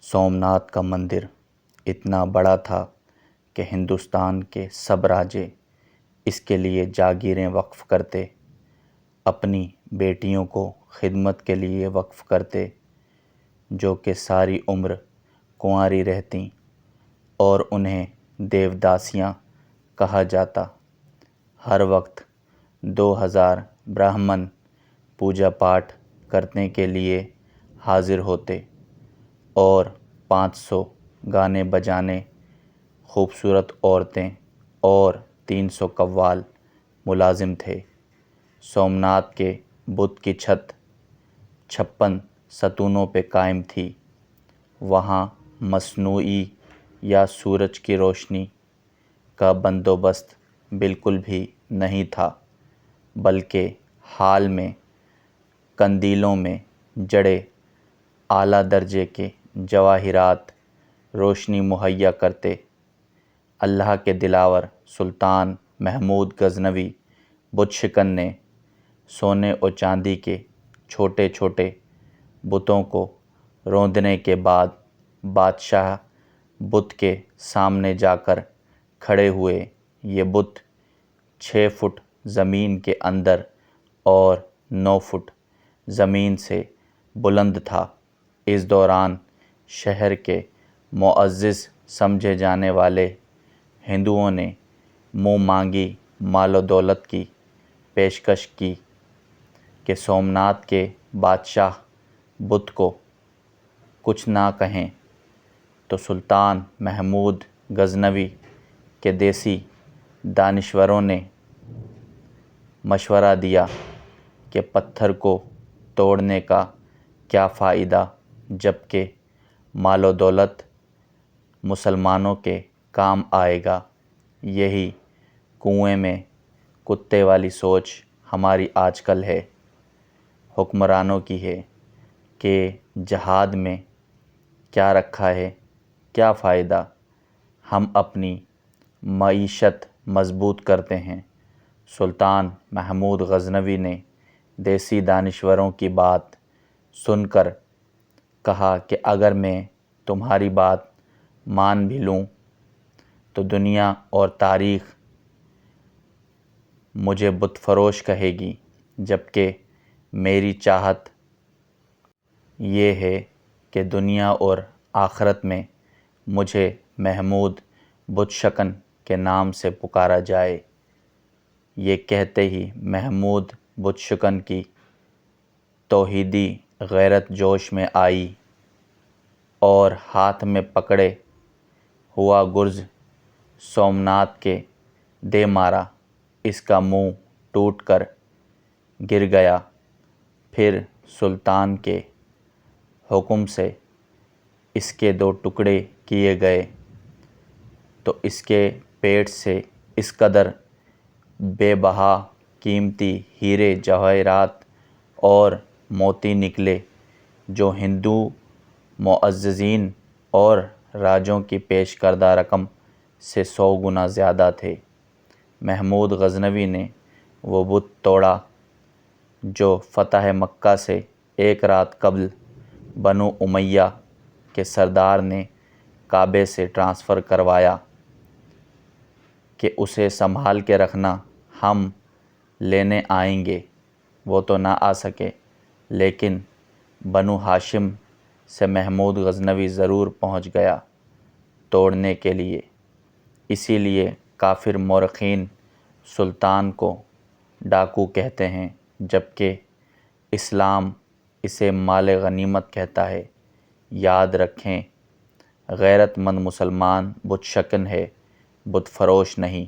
سومناتھ کا مندر اتنا بڑا تھا کہ ہندوستان کے سب راجے اس کے لیے جاگیریں وقف کرتے، اپنی بیٹیوں کو خدمت کے لیے وقف کرتے، جو کہ ساری عمر کنواری رہتیں اور انہیں دیوداسیاں کہا جاتا۔ ہر وقت 2000 برہمن پوجا پاٹھ کرنے کے لیے حاضر ہوتے اور 500 گانے بجانے، خوبصورت عورتیں اور 300 قوال ملازم تھے۔ سومناتھ کے بت کی چھت 56 ستونوں پہ قائم تھی۔ وہاں مصنوعی یا سورج کی روشنی کا بندوبست بالکل بھی نہیں تھا، بلکہ حال میں قندیلوں میں جڑے اعلیٰ درجے کے جواہرات روشنی مہیا کرتے۔ اللہ کے دلاور سلطان محمود غزنوی بت شکن نے سونے اور چاندی کے چھوٹے چھوٹے بتوں کو روندنے کے بعد بادشاہ بت کے سامنے جا کر کھڑے ہوئے۔ یہ بت 6 فٹ زمین کے اندر اور 9 فٹ زمین سے بلند تھا۔ اس دوران شہر کے معزز سمجھے جانے والے ہندوؤں نے منہ مانگی مال و دولت کی پیشکش کی کہ سومناتھ کے بادشاہ بت کو کچھ نہ کہیں تو سلطان محمود غزنوی کے دیسی دانشوروں نے مشورہ دیا کہ پتھر کو توڑنے کا کیا فائدہ، جبکہ مال و دولت مسلمانوں کے کام آئے گا۔ یہی کنویں میں کتے والی سوچ ہماری آج کل ہے، حکمرانوں کی ہے کہ جہاد میں کیا رکھا ہے، کیا فائدہ، ہم اپنی معیشت مضبوط کرتے ہیں۔ سلطان محمود غزنوی نے دیسی دانشوروں کی بات سن کر کہا کہ اگر میں تمہاری بات مان بھی لوں تو دنیا اور تاریخ مجھے بت فروش کہے گی، جبکہ میری چاہت یہ ہے کہ دنیا اور آخرت میں مجھے محمود بت شکن کے نام سے پکارا جائے۔ یہ کہتے ہی محمود بت شکن کی توحیدی غیرت جوش میں آئی اور ہاتھ میں پکڑے ہوا گرز سومناتھ کے دے مارا۔ اس کا منہ ٹوٹ کر گر گیا۔ پھر سلطان کے حکم سے اس کے 2 ٹکڑے کیے گئے تو اس کے پیٹ سے اس قدر بے بہا قیمتی ہیرے جواہرات اور موتی نکلے جو ہندو معززین اور راجوں کی پیش کردہ رقم سے 100 گنا زیادہ تھے۔ محمود غزنوی نے وہ بت توڑا جو فتح مکہ سے 1 رات قبل بنو امیہ کے سردار نے کعبے سے ٹرانسفر کروایا کہ اسے سنبھال کے رکھنا، ہم لینے آئیں گے۔ وہ تو نہ آ سکے، لیکن بنو ہاشم سے محمود غزنوی ضرور پہنچ گیا توڑنے کے لیے۔ اسی لیے کافر مورخین سلطان کو ڈاکو کہتے ہیں، جبکہ اسلام اسے مال غنیمت کہتا ہے۔ یاد رکھیں، غیرت مند مسلمان بت شکن ہے، بت فروش نہیں۔